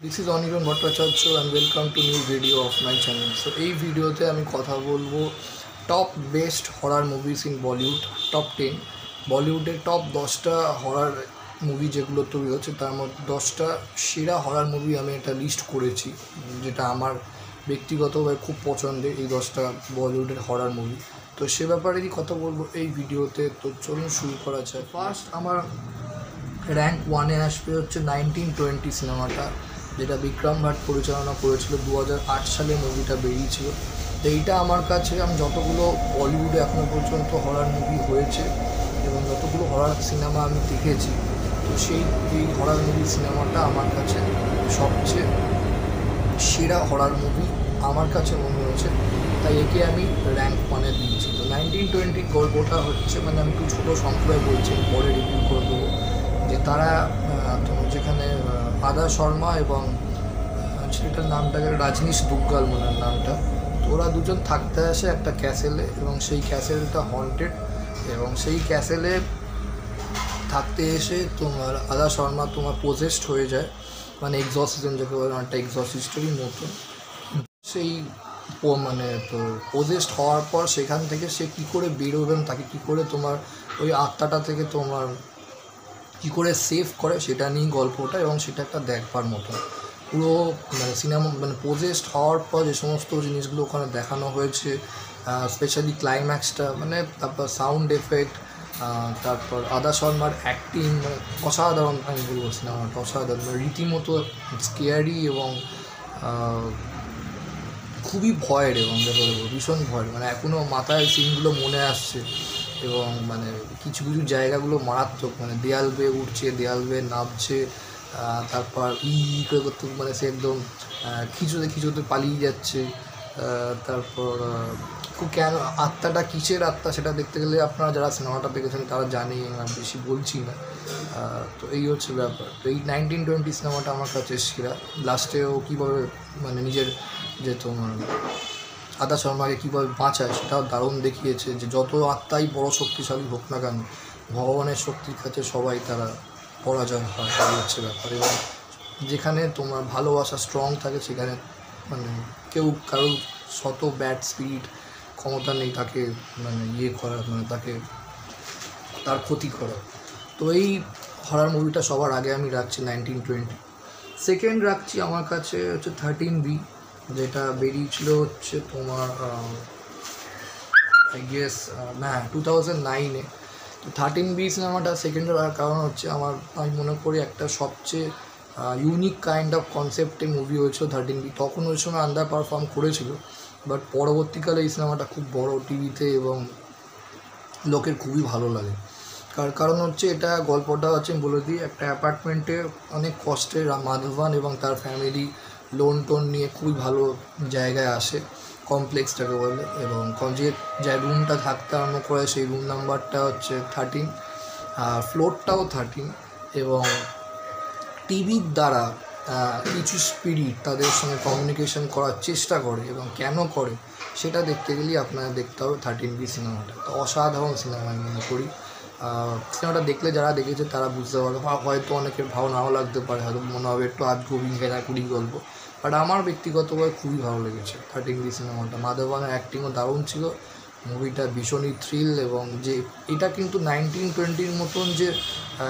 This is Anirban Bhattacharya and welcome to new video of my channel. So এই ভিডিওতে আমি কথা বলবো top best horror movies in Bollywood, top 10 বলিউডের top 10টা হরার মুভি যেগুলো তৈরি হচ্ছে তার মধ্যে 10টা সেরা হরার মুভি আমি একটা লিস্ট করেছি, যেটা আমার ব্যক্তিগতভাবে খুব পছন্দের এই 10টা বলিউডের হরার মুভি। তো সে ব্যাপারেই কথা বলবো এই ভিডিওতে। তো চলুন শুরু করা যায়। ফার্স্ট আমার র্যাঙ্ক 1-এ আসবে হচ্ছে 1920 সিনেমাটা, যেটা বিক্রম ভাট পরিচালনা করেছিল। 2008 সালে মুভিটা বেরিয়েছিল। তো এইটা আমার কাছে, আমি যতগুলো বলিউডে এখনও পর্যন্ত হরার মুভি হয়েছে এবং যতগুলো হরার সিনেমা আমি দেখেছি, তো এই হরার মুভি সিনেমাটা আমার কাছে সবচেয়ে সেরা হরার মুভি আমার কাছে মনে হয়েছে, তাই একে আমি র্যাঙ্ক 1-এ দিয়েছি। তো 1920 গল্পটা হচ্ছে, মানে আমি একটু ছোটো সংখ্যায় বলছি, পরে রিভিউ করে দেবো, যে তারা যেখানে আদা শর্মা এবং ছেলেটার নামটাকে রাজনীশ দুগ্গাল মনে হয় নামটা, তো ওরা দুজন থাকতে আসে একটা ক্যাসেলে, এবং সেই ক্যাসেলটা হন্টেড, এবং সেই ক্যাসেলে থাকতে এসে তোমার আদা শর্মা পোজেসড হয়ে যায়, মানে এক্সরসিজম যাকে বলে, একটা এক্সরসিস্টেরই মতো। সেই মানে তো পোজেসড হওয়ার পর সেখান থেকে সে কী করে বেরোবেন, তাকে কী করে তোমার ওই আত্মাটা থেকে তোমার কী করে সেভ করে, সেটা নিয়েই গল্পটা, এবং সেটা একটা দেখবার মতো পুরো মানে সিনেমা। মানে পোজেসড হওয়ার পর যে সমস্ত জিনিসগুলো ওখানে দেখানো হয়েছে, স্পেশালি ক্লাইম্যাক্সটা, মানে তারপর সাউন্ড এফেক্ট, তারপর আদা শর্মার অ্যাক্টিং, মানে অসাধারণ। আমি বলবো সিনেমাটা অসাধারণ, মানে রীতিমতো স্কেয়ারি এবং খুবই ভয়ের, এবং দেখো ভীষণ ভয়ের, মানে এখনও মাথায় সিনগুলো মনে আসছে, এবং মানে কিছু কিছু জায়গাগুলো মারাত্মক, মানে দেয়াল বেয়ে উঠছে, দেয়াল বেয়ে নামছে, তারপর করে করতে, মানে সে একদম কিছুতে পালিয়ে যাচ্ছে। তারপর খুব কেন আত্মাটা কিসের আত্মা সেটা দেখতে গেলে আপনারা যারা সিনেমাটা দেখেছেন তারা জানি, আমি বেশি বলছি না। তো এই হচ্ছে ব্যাপার। তো এই 1920 সিনেমাটা আমার কাছে সেরা। লাস্টেও কীভাবে মানে নিজের যে তোমার আদা শর্মাকে কীভাবে বাঁচায় সেটাও দারুণ দেখিয়েছে, যে যত আত্মাই বড় শক্তিশালী হোক না কেন, ভগবানের শক্তির কাছে সবাই তারা পরাজয় হয়, এই হচ্ছে ব্যাপার। এবং যেখানে তোমার ভালোবাসা স্ট্রং থাকে সেখানে মানে কেউ কারোর শত ব্যাড স্পিরিট ক্ষমতা নেই তাকে মানে করার, মানে তাকে তার ক্ষতি করার। তো এই হরার মুভিটা সবার আগে আমি রাখছি 1920। সেকেন্ড রাখছি আমার কাছে হচ্ছে 13B, যেটা বেরিয়েছিল হচ্ছে তোমার আই গেস 2009-এ। তো 13B সিনেমাটা সেকেন্ড হওয়ার কারণ হচ্ছে আমি মনে করি একটা সবচেয়ে ইউনিক কাইন্ড অফ কনসেপ্টে মুভি হয়েছিল 13B। তখন ওই সময় আন্ডার পারফর্ম করেছিল, বাট পরবর্তীকালে এই সিনেমাটা খুব বড় টিভিতে এবং লোকের খুবই ভালো লাগে। কারণ হচ্ছে এটা গল্পটা হচ্ছে, বলে দিই, একটা অ্যাপার্টমেন্টে অনেক কষ্টে মাধবান এবং তার ফ্যামিলি লোন টোন নিয়ে খুবই ভালো জায়গায় আসে, কমপ্লেক্সটাকে বলে, এবং যে রুমটা থাকতে আরম্ভ করে সেই রুম নাম্বারটা হচ্ছে 13, আর ফ্লোরটাও 13, এবং টিভির দ্বারা কিছু স্পিরিট তাদের সঙ্গে কমিউনিকেশন করার চেষ্টা করে, এবং কেন করে সেটা দেখতে গেলেই আপনাদের দেখতে হবে 13B সিনেমাটা। তো অসাধারণ সিনেমা আমি মনে করি। সিনেমাটা দেখলে যারা দেখেছে তারা বুঝতে পারবে, হয়তো অনেকের ভালো নাও লাগতে পারে, হয়তো মনে হবে একটু আজগবি ঘেরাকুড়ি গল্প, বাট আমার ব্যক্তিগতভাবে খুবই ভালো লেগেছে 13B সিনেমাটা। মাধবানের অ্যাক্টিংও দারুণ ছিল, মুভিটা ভীষণই থ্রিল, এবং যে এটা কিন্তু 1920-র মতন যে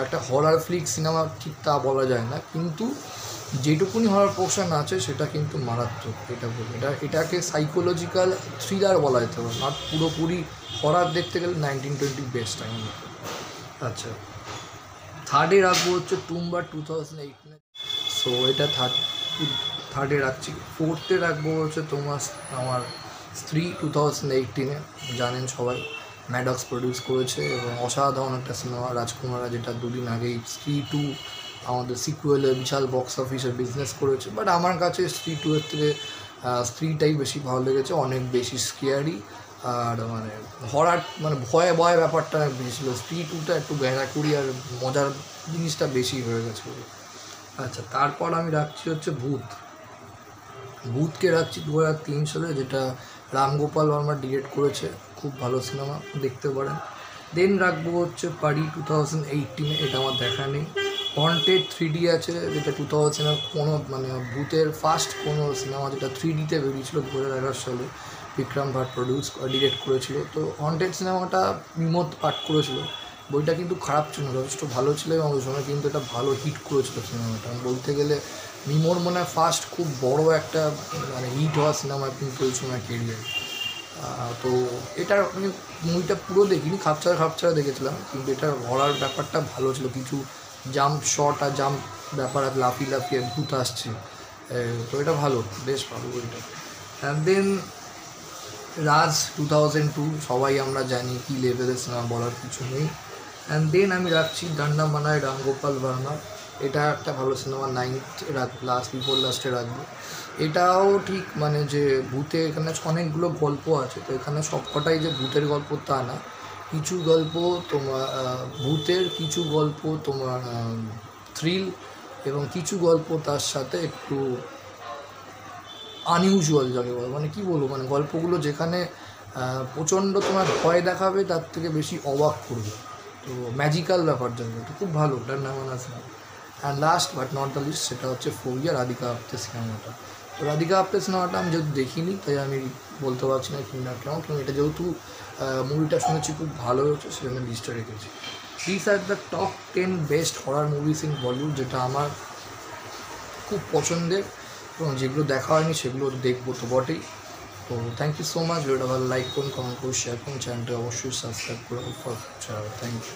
একটা হরার ফ্লিক সিনেমা ঠিক তা বলা যায় না, কিন্তু যেটুকুনি হরার পোর্শন আছে সেটা কিন্তু মারাত্মক। এটাকে সাইকোলজিক্যাল থ্রিলার বলা যেতে পারে, নট পুরোপুরি হরার। দেখতে গেলে 1920 বেস্ট টাইম। আচ্ছা, থার্ডে রাখবো হচ্ছে টুম্বা 2018। সো এটা থার্ডে রাখছি। ফোর্থে রাখবো হচ্ছে আমার স্ত্রী 2018-এ, জানেন সবাই, ম্যাডক্স প্রডিউস করেছে, এবং অসাধারণ একটা সিনেমা রাজকুমাররা, যেটা দুদিন আগেই স্ত্রী 2 আমাদের সিকুয়েলে বিশাল বক্স অফিসে বিজনেস করেছে। বাট আমার কাছে স্ত্রী 2-এর থেকে স্ত্রীটাই বেশি ভালো লেগেছে, অনেক বেশি স্কেয়ারি, আর মানে হরার, মানে ভয়ে ব্যাপারটা বেশি ছিল। স্ত্রী 2টা একটু ঘেরাকুড়ি আর মজার জিনিসটা বেশি হয়ে গেছে। আচ্ছা, তারপর আমি রাখছি হচ্ছে ভূতকে রাখছি 2003 সালে, যেটা রামগোপাল বর্মা ডিরেক্ট করেছে, খুব ভালো সিনেমা, দেখতে পারেন। দেন রাখবো হচ্ছে পারি 2018-এ, এটা আমার দেখা নেই। হন্টেড 3D আছে, যেটা 2000 কোনো মানে ভূতের ফার্স্ট কোনো সিনেমা যেটা 3Dতে বেরিয়েছিল 2011 সালে, বিক্রম ভাট ডিরেক্ট করেছিল। তো হন্টেড সিনেমাটা বিমোদ পাঠ করেছিল, বইটা কিন্তু খারাপ ছিল না, যথেষ্ট ভালো ছিল এবং ওই সময় কিন্তু এটা ভালো হিট করেছিল সিনেমাটা। বলতে গেলে মিমোর মনে হয় ফার্স্ট খুব বড় একটা মানে হিট হওয়া সিনেমা কিন্তু ওই সময় কেরিয়ার। তো এটার আমি মুভিটা পুরো দেখিনি, খাপছাড়া দেখেছিলাম, কিন্তু এটার হরার ব্যাপারটা ভালো ছিল, কিছু জাম্প শট আর জাম্প ব্যাপার আর লাফিয়ে ভূত আসছে, তো এটা ভালো, বেশ ভালো বইটা। অ্যান্ড দেন রাজ 2002, সবাই আমরা জানি কী লেভেলের সিনেমা, বলার কিছু নেই। অ্যান্ড দেন আমি রাখছি ডান্ডা মানায় রামগোপাল ভার্মা, এটা একটা ভালো সিনেমা, 9th লাস্ট বিফোর লাস্টে রাখবো। এটাও ঠিক মানে যে ভূতে এখানে অনেকগুলো গল্প আছে, তো এখানে সবকটাই যে ভূতের গল্প তা না, কিছু গল্প তোমার ভূতের, কিছু গল্প তোমার থ্রিল, এবং কিছু গল্প তার সাথে একটু আনইউজুয়াল যাকে বলে, মানে কী বলবো, মানে গল্পগুলো যেখানে প্রচণ্ড তোমার ভয় দেখাবে তার থেকে বেশি অবাক করবে, তো ম্যাজিক্যাল ব্যাপার যাবে, তো খুব ভালো, ওটার নাম আছে। And last but not the least, সেটা হচ্ছে ফোবিয়া, রাধিকা আপ্তে সিনেমাটা। তো রাধিকা আপ্তে সিনেমাটা আমি যেহেতু দেখিনি তাই আমি বলতে পারছি না কিংবা কেমন, কিন্তু এটা যেহেতু মুভিটা শুনেছি খুব ভালো হয়েছে সেজন্য লিস্টে রেখেছি। This are the top 10 best horror movies in Bollywood, যেটা আমার খুব পছন্দের এবং যেগুলো দেখা হয়নি সেগুলো দেখবো তো বটেই। তো থ্যাংক ইউ সো মাচ, ভিডিওটা ভালো লাইক করুন, কমেন্ট করুন, শেয়ার করুন, চ্যানেলটা অবশ্যই সাবস্ক্রাইব করে ফর ফিউচার। Thank you.